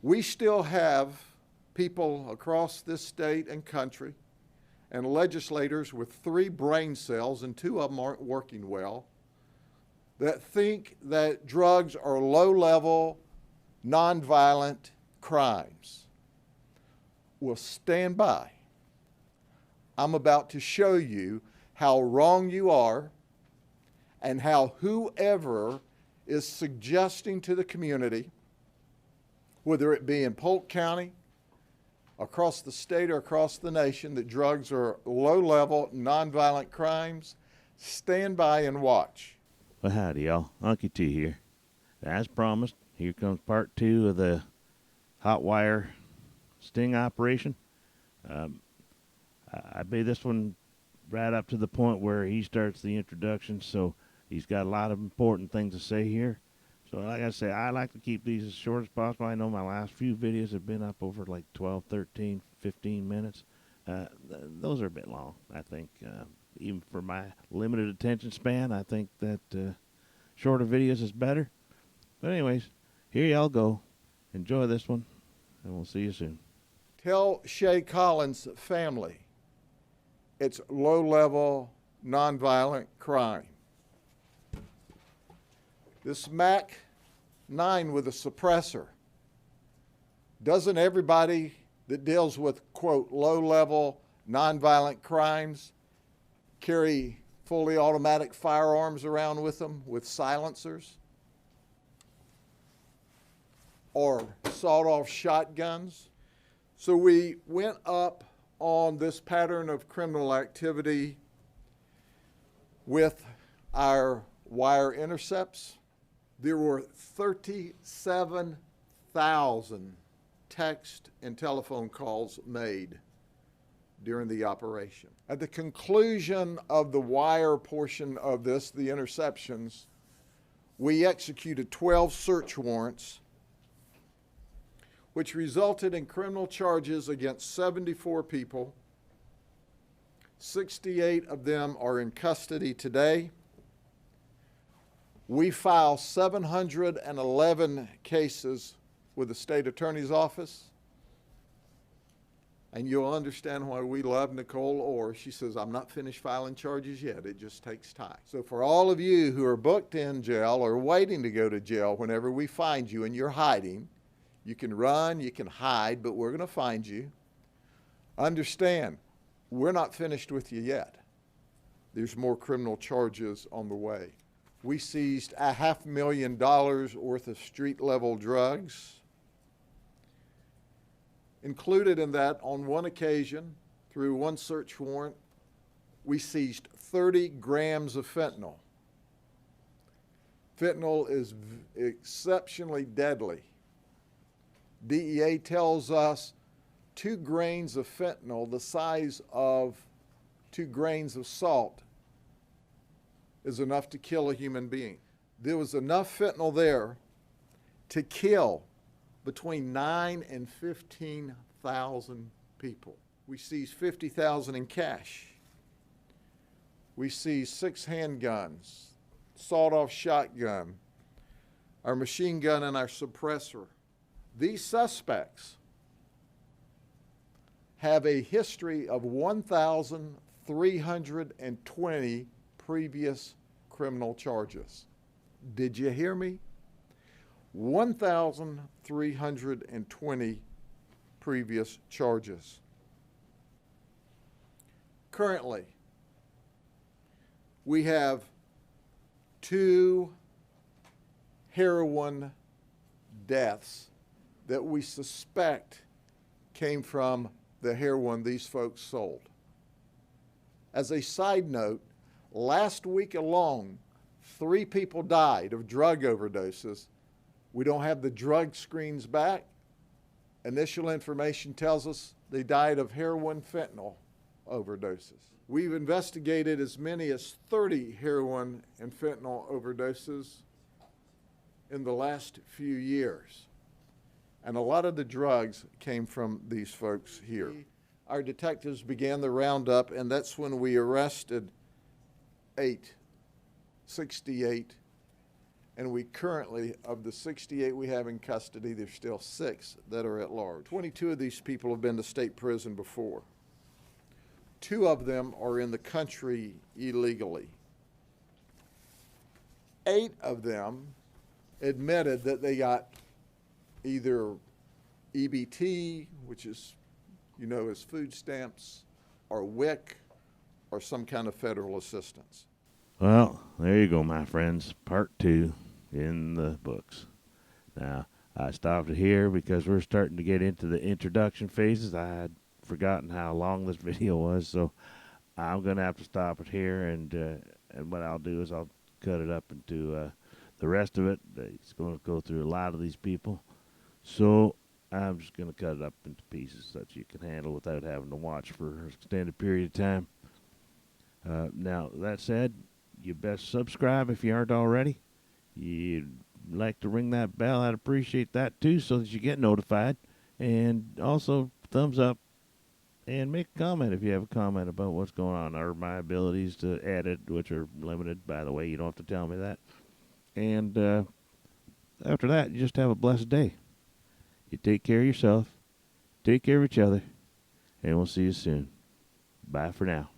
We still have people across this state and country and legislators with 3 brain cells, and 2 of them aren't working well, that think that drugs are low-level, nonviolent crimes. Well, stand by. I'm about to show you how wrong you are and how whoever is suggesting to the community, whether it be in Polk County, across the state or across the nation, that drugs are low-level, nonviolent crimes, stand by and watch. Well, howdy, y'all. Unky T here. As promised, here comes part 2 of the hotwire sting operation. I made this one right up to the point where he starts the introduction, so he's got a lot of important things to say here. So like I say, I like to keep these as short as possible. I know my last few videos have been up over like 12, 13, 15 minutes. Those are a bit long, I think. Even for my limited attention span, I think that shorter videos is better. But anyways, here y'all go. Enjoy this one, and we'll see you soon. Tell Shay Collins' family it's low-level, nonviolent crime. This Mac 9 with a suppressor, doesn't everybody that deals with, quote, low-level, nonviolent crimes carry fully automatic firearms around with them with silencers? Or sawed-off shotguns? So we went up on this pattern of criminal activity with our wire intercepts. There were 37,000 text and telephone calls made during the operation. At the conclusion of the wire portion of this, the interceptions, we executed 12 search warrants, which resulted in criminal charges against 74 people. 68 of them are in custody today. We filed 711 cases with the state attorney's office. And you'll understand why we love Nicole Orr. She says, I'm not finished filing charges yet. It just takes time. So for all of you who are booked in jail or waiting to go to jail, whenever we find you and you're hiding, you can run, you can hide, but we're going to find you. Understand, we're not finished with you yet. There's more criminal charges on the way. We seized $500,000 worth of street-level drugs. Included in that, on one occasion, through one search warrant, we seized 30 grams of fentanyl. Fentanyl is exceptionally deadly. DEA tells us 2 grains of fentanyl, the size of 2 grains of salt, is enough to kill a human being. There was enough fentanyl there to kill between 9,000 and 15,000 people. We seized 50,000 in cash. We seized 6 handguns, sawed-off shotgun, our machine gun, and our suppressor. These suspects have a history of 1,320 previous criminal charges. Did you hear me? 1,320 previous charges. Currently, we have 2 heroin deaths that we suspect came from the heroin these folks sold. As a side note, last week alone, 3 people died of drug overdoses. We don't have the drug screens back. Initial information tells us they died of heroin fentanyl overdoses. We've investigated as many as 30 heroin and fentanyl overdoses in the last few years. And a lot of the drugs came from these folks here. Our detectives began the roundup, and that's when we arrested 68 And we currently, of the 68 we have in custody, there's still 6 that are at large. 22 of these people have been to state prison before. 2 of them are in the country illegally. 8 of them admitted that they got either EBT, which is, you know, as food stamps, or WIC, or some kind of federal assistance. Well, there you go, my friends. Part 2 in the books. Now, I stopped it here because we're starting to get into the introduction phases. I had forgotten how long this video was, so I'm going to have to stop it here, and what I'll do is I'll cut it up into the rest of it. It's going to go through a lot of these people, so I'm just going to cut it up into pieces that you can handle without having to watch for an extended period of time. Now, that said, you best subscribe if you aren't already. You'd like to ring that bell, I'd appreciate that too, so that you get notified. And also, thumbs up and make a comment if you have a comment about what's going on, or my abilities to edit, which are limited, by the way. You don't have to tell me that. And after that, you just have a blessed day. You take care of yourself, take care of each other, and we'll see you soon. Bye for now.